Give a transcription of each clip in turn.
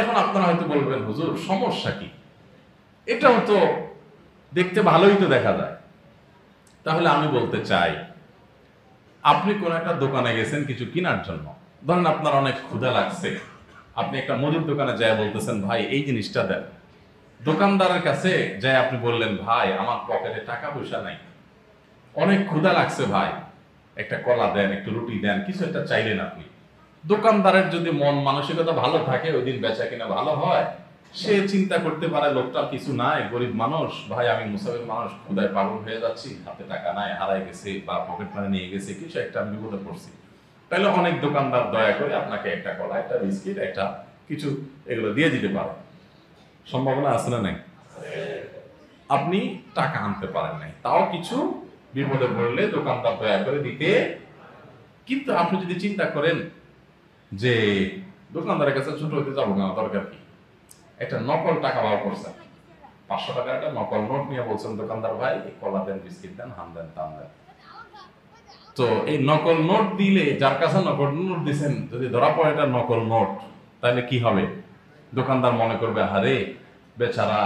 এখন আপনারা হয়তো বলবেন, হুজুর সমস্যা কি? এটাও তো দেখতে ভালোই তো দেখা যায়। তাহলে আমি বলতে চাই, আপনি কোন একটা দোকানে গেছেন কিছু কেনার জন্য, ধরেন আপনার অনেক ক্ষুধা লাগছে, আপনি একটা মুদির দোকানে যায় বলতেছেন, ভাই এই জিনিসটা দেন। দোকানদারের কাছে যায় আপনি বললেন, ভাই আমার পকেটে টাকা পয়সা নাই, অনেক ক্ষুধা লাগছে ভাই, একটা কলা দেন, একটু রুটি দেন, কিছু একটা চাইলেন আপনি। দোকানদারের যদি মন মানসিকতা ভালো থাকে, ওই দিন বেচা কিনা ভালো হয়, সে চিন্তা করতে পারে লোকটার কিছু নাই, গরিব মানুষ, ভাই আমি মুসাফির মানুষ, ক্ষুধায় পাগল হয়ে যাচ্ছি, হাতে টাকা নাই, হারাই গেছে বা পকেট মানি নিয়ে গেছে, কিছু একটা আমি বিপদে পড়ছি। তাহলে অনেক দোকানদার দয়া করে আপনাকে একটা কলা, একটা বিস্কিট, একটা কিছু এগুলো দিয়ে দিতে পারে। সম্ভাবনা আছে না নাই? আপনি টাকা আনতে পারেন নাই, তাও কিছু বিপদে পড়লে দোকানদার দয়া করে দিতে। কিন্তু আপনি যদি চিন্তা করেন যে দোকানদারের কাছে ছোট হতে যাবো না, দরকার কি, একটা নকল টাকা বার করছেন, 500 টাকার একটা নকল নোট নিয়ে বলছেন, দোকানদার ভাই কলা দেন, বিস্কিট দেন, হাম দেন, তাম দেন। তো এই নকল নোট দিলে, যার কাছে নকল নোট দিচ্ছেন, যদি ধরা পড়ে এটা নকল নোট, তাহলে কি হবে? দোকানদার মনে করবে, আরে বেচারা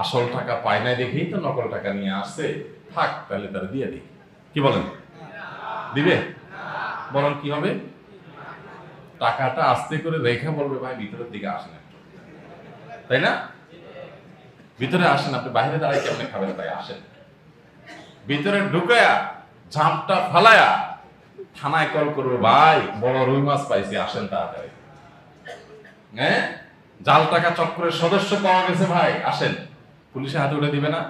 আসল টাকা পায় নাই দেখেই তো নকল টাকা নিয়ে আসছে, থাক তাহলে তারা দিয়ে দিই। কি বলেন? দিবে? বলেন কি হবে? টাকাটা আস্তে করে রেখে বলবে, ভাই ভিতরের দিকে আসেন একটু, তাই না? ভিতরে আসেন, আপনি বাইরে দাঁড়াই কেমনে খাবেন? ভাই আসেন ভিতরে, ঢুকায়া ঝাঁপটা ফালায়া থানায় কল করবে, ভাই বড় রুই মাছ পাইছি, আসেন তাড়াতাড়ি। হ্যাঁ, জাল টাকা চক্রের সদস্য পাওয়া গেছে, ভাই আসেন। পুলিশে হাতে উঠে দিবে না?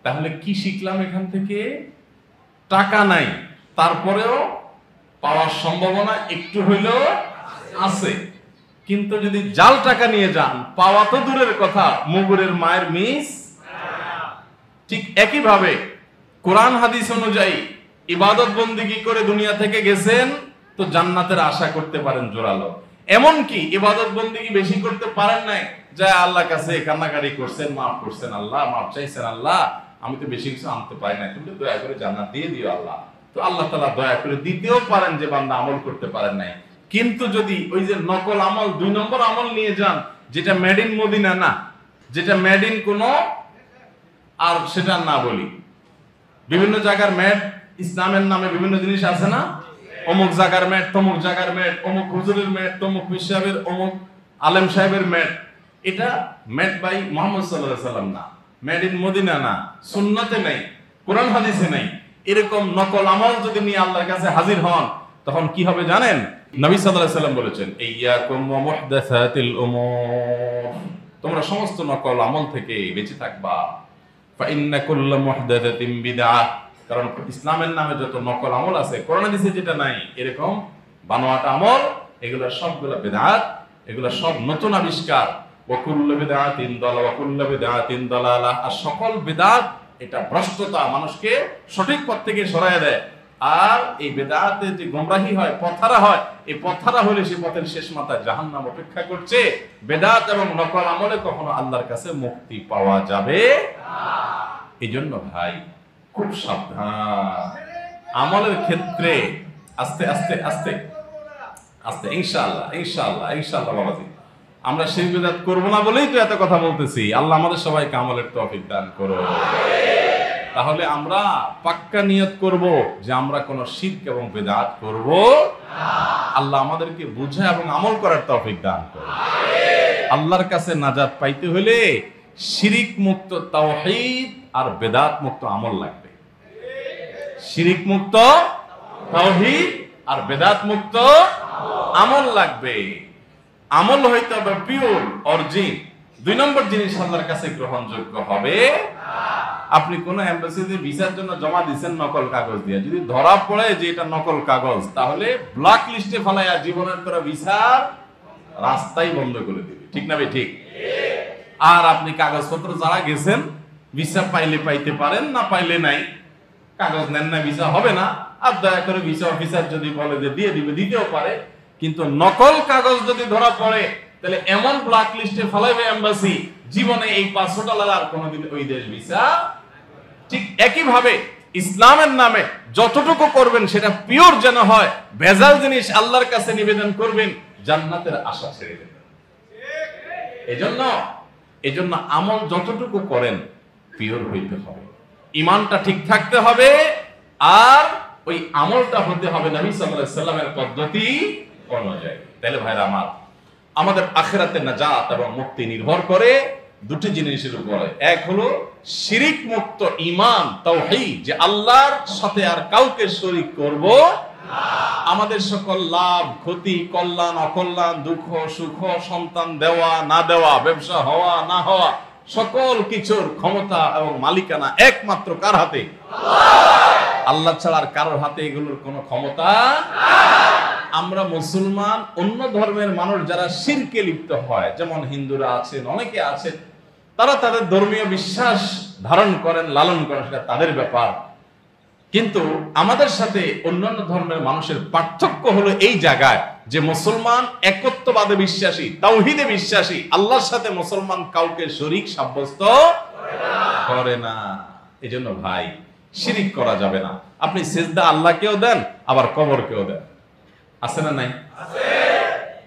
তাহলে কি শিখলাম এখান থেকে? টাকা নাই, তারপরেও পাওয়ার সম্ভাবনা একটু হইলেও আছে। কিন্তু যদি জাল টাকা নিয়ে যান, পাওয়া তো দূরের কথা, মুগুরের মায়ের মিস। ঠিক একই ভাবে কোরআন হাদিস অনুযায়ী ইবাদত বন্দেগী করে দুনিয়া থেকে গেছেন, তো জান্নাতের আশা করতে পারেন জোরালো। এমনকি ইবাদত বন্দেগী বেশি করতে পারেন নাই, যা আল্লাহর কাছে কান্নাকাটি করছেন, মাফ করছেন আল্লাহ, মাফ চাইছেন, আল্লাহ আমি তো বেশি কিছু আনতে পারি না, তুমি দয়া করে জান্নাত দিয়ে দিও আল্লাহ। তো আল্লাহ তাআলা দয়া করে দিতেও পারেন যে বান্দা আমল করতে পারেন নাই। কিন্তু যদি ওই যে নকল আমল, 2 নম্বর আমল নিয়ে যান, যেটা মেড ইন মদিনা না, যেটা মেড ইন কোন, আর সেটা না বলি, বিভিন্ন জায়গার মেড, ইসলামের নামে বিভিন্ন জিনিস আছে না, অমুক জায়গার মেড, তমুক জায়গার মেড, অমুক হুজুরের মেড, তমুক পীর সাহেবের, অমুক আলেম সাহেবের মেড, এটা মেড বাই মুহাম্মদ সাল্লাল্লাহু আলাইহি ওয়াসাল্লাম না, মেড ইন মদিনা না, সুন্নতে নাই, কোরআন হাদিসে নাই। এরকম নকল আমল যদি নিয়ে আল্লাহর কাছে হাজির হন, তখন কি হবে জানেন? নবী সাল্লাল্লাহু আলাইহি ওয়াসাল্লাম বলেছেন, ইয়্যাকুম ওয়া মুহদাসাতিল উমুর, তোমরা সমস্ত নকল আমল থেকে বেঁচে থাকবা। ফা ইন্না কুল্লা মুহদাসাতিন বিদআহ, কারণ ইসলামের নামে যত নকল আমল আছে, কোরআন হাদিসে যেটা নাই, এরকম বানোয়াট আমল, এগুলো সবগুলো বিদআত, এগুলো সব নতুন আবিষ্কার। ওয়া কুল্লু বিদআতিন দালালা ওয়া কুল্লু বিদআতিন দালালা, আর সকল বিদআত এটা ভ্রষ্টতা, মানুষকে সঠিক পথ থেকে সরায় দেয়। আর এই বেদাতে যে গোমরাহি হয়, পথহারা হয়, এই পথহারা হলে সে পথের শেষ মাথায় জাহান্নাম অপেক্ষা করছে। বেদাত এবং নকল আমলে কখনো আল্লাহর কাছে মুক্তি পাওয়া যাবে না। এই জন্য ভাই খুব সাবধান আমলের ক্ষেত্রে। আস্তে আস্তে আস্তে আস্তে ইনশাআল্লাহ ইনশাআল্লাহ ইনশাআল্লাহ বাবাজি, আমরা শিরক বিদআত করব না বলেই তো এত কথা বলতেছি। আল্লাহ আমাদের সবাইকে আমলের তৌফিক দান করুন। তাহলে আমরা পাক্কা নিয়ত করব যে আমরা কোনো শিরক এবং বিদআত করব না। আল্লাহ আমাদেরকে বুঝা এবং আমল করার তৌফিক দান করুন। আল্লাহর কাছে নাজাত পাইতে হলে শিরক মুক্ত তাওহীদ আর বিদআত মুক্ত আমল লাগবে। শিরক মুক্ত তাওহীদ আর বিদআত মুক্ত আমল লাগবে। আমল হইতে হবে পিওর, অরিজিন। 2 নম্বর জিনিস আল্লাহর কাছে গ্রহণযোগ্য হবে। আপনি কোন এমবাসিতে ভিসার জন্য জমা দিবেন নকল কাগজ দিয়ে, যদি ধরা পড়ে যে এটা নকল কাগজ, তাহলে ব্ল্যাক লিস্টে ফেলায়া জীবনের তোরা ভিসার রাস্তাই বন্ধ করে দিবে। ঠিক না ভাই? ঠিক। আর আপনি কাগজপত্র যারা গেছেন, ভিসা পাইলে পাইতে পারেন, না পাইলে নাই, কাগজ নেন না, ভিসা হবে না। আর দয়া করে ভিসা অফিসার যদি বলে যে দিয়ে দিবে, দিতেও পারে। কিন্তু নকল কাগজ যদি ধরা পড়ে, তাহলে এমন ব্ল্যাক লিস্টে ফেলাইবে এমবাসি, জীবনে এই $500 আর কোনোদিন ওই দেশ ভিসা। ঠিক একই ভাবে ইসলামের নামে যতটুকু করবেন সেটা পিওর যেন হয়, ভেজাল জিনিস আল্লাহর কাছে নিবেদন করবেন, জান্নাতের আশা ছেড়ে দেবেন। এজন্য আমল যতটুকু করেন পিওর হইতে হবে, ইমানটা ঠিক থাকতে হবে, আর ওই আমলটা হতে হবে নবী সাল্লাল্লাহু আলাইহি সাল্লামের পদ্ধতি অনুযায়ী। তাহলে ভাইরা আমার, আমাদের আখিরাতের নাজাত এবং মুক্তি নির্ভর করে দুটি জিনিসের উপরে। এক হলো শিরিক মুক্ত ঈমান, তাওহীদ, যে আল্লাহর সাথে আর কাউকে শরীক করব না। আমাদের সকল লাভ, ক্ষতি, কল্যাণ, অকল্যাণ, দুঃখ, সুখ, সন্তান দেওয়া না দেওয়া, ব্যবসা হওয়া না হওয়া, সকল কিছুর ক্ষমতা এবং মালিকানা একমাত্র কার হাতে? আল্লাহ ছাড়া আর কারোর হাতে এগুলোর কোনো ক্ষমতা নাই। আমরা মুসলমান, অন্য ধর্মের মানুষ যারা শিরকে লিপ্ত হয়, যেমন হিন্দুরা আছেন, অনেকে আছেন, তারা তাদের ধর্মীয় বিশ্বাস ধারণ করেন, লালন করেন, সেটা তাদের ব্যাপার। কিন্তু আমাদের সাথে অন্যান্য ধর্মের মানুষের পার্থক্য হলো এই জায়গায় যে মুসলমান একত্ববাদে বিশ্বাসী, তাওহীদে বিশ্বাসী। আল্লাহর সাথে মুসলমান কাউকে শরীক সাব্যস্ত করে না। এজন্য ভাই, শিরিক করা যাবে না। আপনি সিজদা আল্লাহকেও দেন, আবার কবরকেও দেন, আছে না নাই?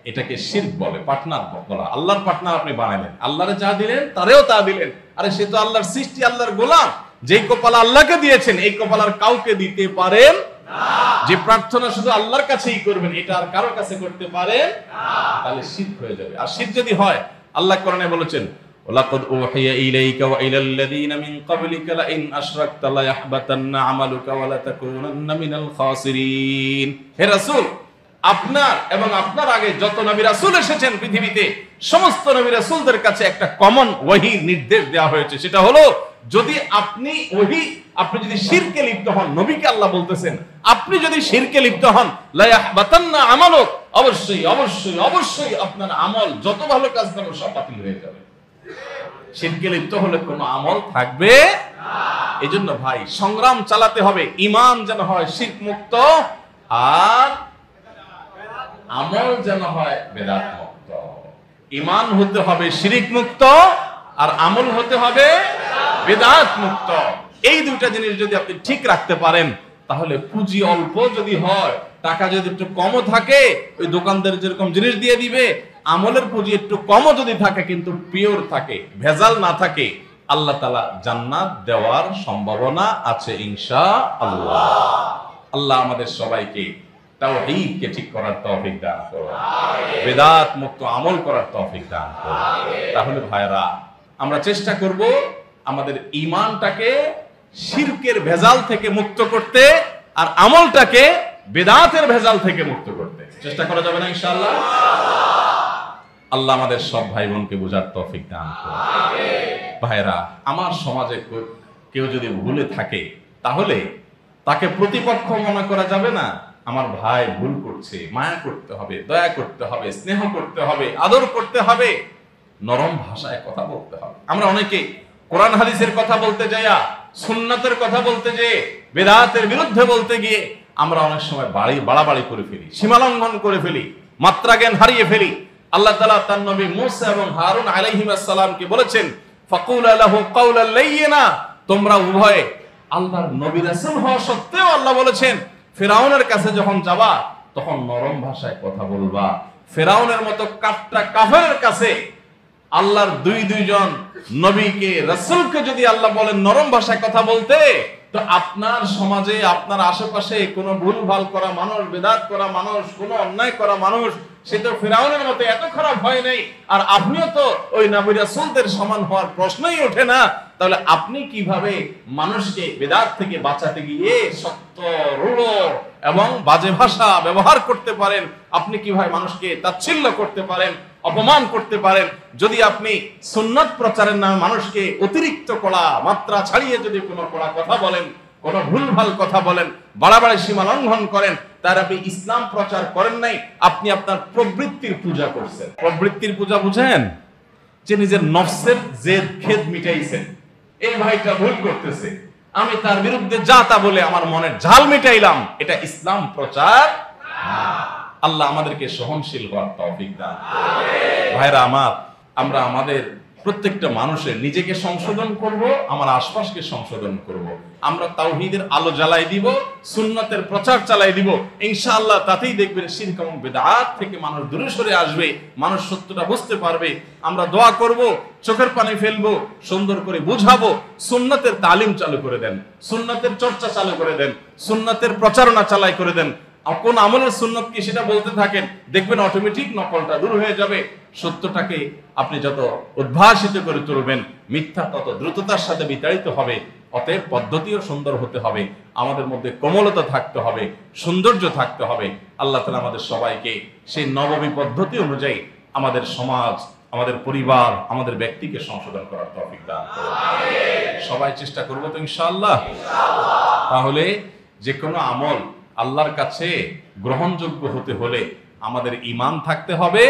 এটাকে শিরক বলে, পার্টনার বলা। আল্লাহর পার্টনার আপনি বানাইলেন, আল্লাহরে যা দিলেন তারেও তা দিলেন। আরে সে তো আল্লাহর সৃষ্টি, আল্লাহর গোলাম। যেই কপাল আল্লাহকে দিয়েছেন, এই কপাল আর কাউকে দিতে পারেন না। যে প্রার্থনা শুধু আল্লাহর কাছেই করবেন, এটা আর কারোর কাছে করতে পারেন না, তাহলে শিরক হয়ে যাবে। আর শিরক যদি হয়, আল্লাহ কোরআনে বলেছেন, ওয়ালাকাদ উহিয়া ইলাইকা ওয়া ইলাল লাযিনা মিন ক্বাবলিকা লা ইন আশরাকতা লা ইয়াহবাতান্না আমালুকা ওয়া লা তাকুনান্না মিনাল খাসিরিন। হে রাসূল, আপনার এবং আপনার আগে যত নবী রাসূল এসেছেন পৃথিবীতে, সমস্ত নবী রাসূলদের কাছে একটা কমন ওহীর নির্দেশ দেওয়া হয়েছে। সেটা হলো, যদি আপনি যদি শিরকে লিপ্ত হন, নবীকে আল্লাহ বলতেছেন, আপনি যদি শিরকে লিপ্ত হন, লা ইয়াহবাতান্না আমালুক, অবশ্যই অবশ্যই অবশ্যই আপনার আমল, যত ভালো কাজ করেন সব বাতিল হয়ে যাবে। শিরকে লিপ্ত হলে কোনো আমল থাকবে না। এজন্য ভাই, সংগ্রাম চালাতে হবে, ঈমান যেন হয় শিরক মুক্ত, আর আমল যেন হয় বেদাত মুক্ত। ঈমান হতে হবে শিরক মুক্ত, আর আমল হতে হবে বেদাত মুক্ত। এই দুইটা জিনিস যদি আপনি ঠিক রাখতে পারেন, তাহলে পুঁজি অল্প যদি হয়, টাকা যদি একটু কমও থাকে, ওই দোকানদার যেরকম জিনিস দিয়ে দিবে, আমলের পুঁজি একটু কমও যদি থাকে, কিন্তু পিওর থাকে, ভেজাল না থাকে, আল্লাহ তাআলা জান্নাত দেওয়ার সম্ভাবনা আছে ইনশাআল্লাহ। আল্লাহ আমাদের সবাইকে তাওহীদকে ঠিক করার তৌফিক দান করুন, বেদাত মুক্ত আমল করার তৌফিক দান করুন। তাহলে ভাইরা, আমরা চেষ্টা করব আমাদের ঈমানটাকে শিরকের ভেজাল থেকে মুক্ত করতে, আর আমলটাকে বেদাতের ভেজাল থেকে মুক্ত করতে। চেষ্টা করা যাবে না ইনশাআল্লাহ? আল্লাহ আমাদের সব ভাই বোনকে বোঝার তৌফিক দান করুন। ভাইরা, আমার সমাজে কেউ যদি ভুলে থাকে, তাহলে তাকে প্রতিপক্ষ মনে করা যাবে না। আমার ভাই ভুল করছে, মায়া করতে হবে, দয়া করতে হবে, স্নেহ করতে হবে, আদর করতে হবে, নরম ভাষায় কথা বলতে হবে। আমরা অনেকে কোরআন হাদিসের কথা বলতে যাইয়া, সুন্নাতের কথা বলতে যেয়ে, বেদাতের বিরুদ্ধে বলতে গিয়ে আমরা অনেক সময় বাড়াবাড়ি করে ফেলি, সীমালঙ্ঘন করে ফেলি, মাত্রা জ্ঞান হারিয়ে ফেলি। আল্লাহ তাআলা তার নবী মূসা এবং হারুন আলাইহিস সালামকে বলেছেন, ফাকুলা লাহু কাওলাল লাইয়িনা, তোমরা উভয়ে আল্লাহর নবী রাসূল হওয়া সত্ত্বেও আল্লাহ বলেছেন, ফিরাউনের কাছে যখন যাবা, তখন নরম ভাষায় কথা বলবা। ফিরাউনের মতো কাফটা কাফেরের কাছে আল্লাহর দুইজন নবীকে, রাসূলকে যদি আল্লাহ বলেন নরম ভাষায় কথা বলতে, তো আপনার সমাজে, আপনার আশেপাশে কোনো ভুলভাল করা মানুষ, বেদাত করা মানুষ, কোনো অন্যায় করা মানুষ, সে তো ফিরাউনের মতো এত খারাপ হয় নাই, আর আপনিও তো ওই নবী রাসূলদের সমান হওয়ার প্রশ্নই ওঠে না। তাহলে আপনি কিভাবে মানুষকে বেদাত থেকে বাঁচাতে গিয়ে সত্য, রূঢ় এবং বাজে ভাষা ব্যবহার করতে পারেন? আপনি কিভাবে মানুষকে তাচ্ছিল্য করতে পারেন, অপমান করতে পারেন? যদি আপনি সুন্নাত প্রচারের নামে মানুষকে অতিরিক্ত কড়া, মাত্রা ছাড়িয়ে যদি কোনো কড়া কথা বলেন, কোনো ভুলভাল কথা বলেন, বাড়াবাড়ি সীমা লঙ্ঘন করেন, তার আপনি ইসলাম প্রচার করেন নাই, আপনি আপনার প্রবৃত্তির পূজা করছেন। প্রবৃত্তির পূজা বুঝেন? যে নিজের নফসের জেদ খেদ মিটাইছেন। এই ভাইটা ভুল করতেছে, আমি তার বিরুদ্ধে যা তা বলে আমার মনের ঝাল মিটাইলাম, এটা ইসলাম প্রচার না। আল্লাহ আমাদেরকে সহনশীল হওয়ার তৌফিক দান করুন। ভাইরা আমার, আমরা আমাদের প্রত্যেকটা মানুষের নিজেকে সংশোধন করব, আমার আশপাশকে সংশোধন করব। আমরা তাওহীদের আলো জ্বালাই দিব, সুন্নাতের প্রচার চালাই দিব, ইনশাআল্লাহ তাতেই দেখবেন শিরক এবং বিদআত থেকে মানুষ দূরে সরে আসবে, মানুষ সত্যটা বুঝতে পারবে। আমরা দোয়া করব, চোখের পানি ফেলবো, সুন্দর করে বুঝাবো, সুন্নাতের তালিম চালু করে দেন, সুন্নাতের চর্চা চালু করে দেন, সুন্নাতের প্রচারণা চালাই করে দেন। কোন আমলের সুন্নত কি সেটা বলতে থাকেন, দেখবেন অটোমেটিক নকলটা দূর হয়ে যাবে। সত্যটাকে আপনি যত উদ্ভাসিত করে তুলবেন, মিথ্যা তত দ্রুততার সাথে বিতাড়িত হবে। অতএব পদ্ধতিও সুন্দর হতে হবে, আমাদের মধ্যে কোমলতা থাকতে হবে, সৌন্দর্য থাকতে হবে। আল্লাহ তাআলা আমাদের সবাইকে সেই নববী পদ্ধতি অনুযায়ী আমাদের সমাজ, আমাদের পরিবার, আমাদের ব্যক্তিকে সংশোধন করার তৌফিক দান করুন। সবাই চেষ্টা করবো তো ইনশাআল্লাহ। তাহলে যে কোনো আমল আল্লাহর কাছে গ্রহণযোগ্য হতে হলে আমাদের ঈমান থাকতে হবে,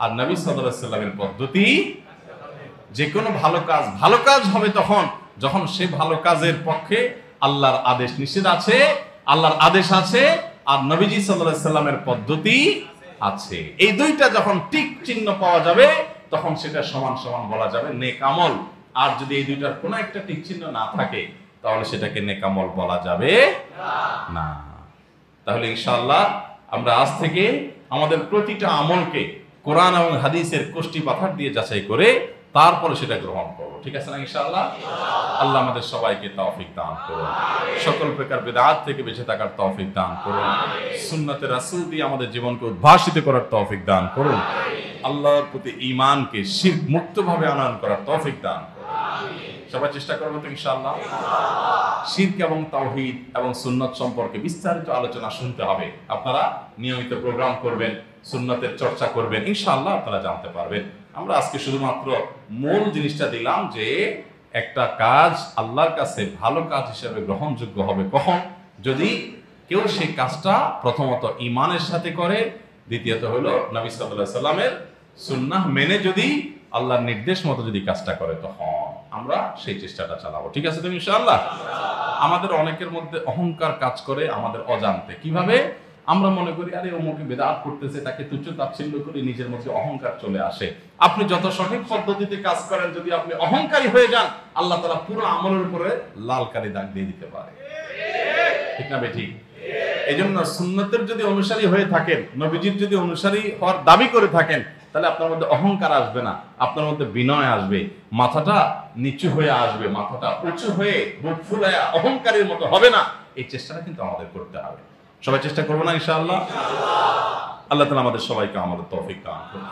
আর নবী সাল্লাল্লাহু আলাইহি ওয়াসাল্লামের পদ্ধতি। যে কোনো ভালো কাজ হবে তখন যখন সে ভালো কাজের পক্ষে আল্লাহর আদেশ নিষেধ আছে, আল্লাহর আদেশ আছে, আর নবীজি সাল্লাল্লাহু আলাইহি ওয়াসাল্লামের পদ্ধতি আছে। এই দুইটা যখন টিক চিহ্ন পাওয়া যাবে তখন সেটা সমান সমান বলা যাবে নেক আমল। আর যদি এই দুইটার কোনো একটা টিক চিহ্ন না থাকে তাহলে সেটাকে নেক আমল বলা যাবে না। তাহলে ইনশাআল্লাহ আমরা আজ থেকে আমাদের প্রতিটা আমলকে কোরআন এবং হাদিসের কোষ্টি পাথর দিয়ে যাচাই করে তারপরে সেটা গ্রহণ করব। ঠিক আছে না ইনশাআল্লাহ? আল্লাহ আমাদের সবাইকে তৌফিক দান করুন, সকল প্রকার বিদআত থেকে বেঁচে থাকার তৌফিক দান করুন, সুন্নতে রাসূল দিয়ে আমাদের জীবনকে উদ্ভাসিত করার তৌফিক দান করুন, আল্লাহর প্রতি ঈমানকে শিরক মুক্তভাবে আনয়ন করার তৌফিক দান করুন। সবাই চেষ্টা করবো তো ইনশাআল্লাহ। শিরক এবং তাওহীদ এবং সুন্নাত সম্পর্কে বিস্তারিত আলোচনা শুনতে হবে। আপনারা নিয়মিত প্রোগ্রাম করবেন, সুন্নাতের চর্চা করবেন, ইনশাআল্লাহ আপনারা জানতে পারবেন। আমরা আজকে শুধুমাত্র মূল জিনিসটা দিলাম যে একটা কাজ আল্লাহর কাছে ভালো কাজ হিসেবে গ্রহণযোগ্য হবে কখন, যদি কেউ সেই কাজটা প্রথমত ঈমানের সাথে করে, দ্বিতীয়ত হলো নবী সাল্লাল্লাহু আলাইহি সাল্লামের সুন্নাহ মেনে যদি আল্লাহর নির্দেশ মতো যদি কাজটা করে, তখন আমরা সেই চেষ্টাটা চালাবো। ঠিক আছে তো ইনশাআল্লাহ? আমাদের অনেকের মধ্যে অহংকার কাজ করে আমাদের অজান্তে। কিভাবে? আমরা মনে করি আরে অমুকে বিদআত করতেছে, তাকে তুচ্ছ তাচ্ছিল্য করে নিজের মধ্যে অহংকার চলে আসে। আপনি যত সঠিক পদ্ধতিতে কাজ করেন, যদি আপনি অহংকারী হয়ে যান, আল্লাহ তাআলা পুরো আমলের উপরে লাল কালি দাগ দিয়ে দিতে পারে। ঠিক না বেঠিক? এই জন্য সুন্নতের যদি অনুসারী হয়ে থাকেন, নবীজির যদি অনুসারী হওয়ার দাবি করে থাকেন, তাহলে আপনার মধ্যে অহংকার আসবে না, আপনার মধ্যে বিনয় আসবে, মাথাটা নিচু হয়ে আসবে, মাথাটা উঁচু হয়ে বুক ফুলায়া অহংকারের মতো হবে না। এই চেষ্টাটা কিন্তু আমাদের করতে হবে। সবাই চেষ্টা করবো না ইনশাআল্লাহ? আল্লাহ তাআলা আমাদের সবাইকে আমাদের তৌফিক দান করুন।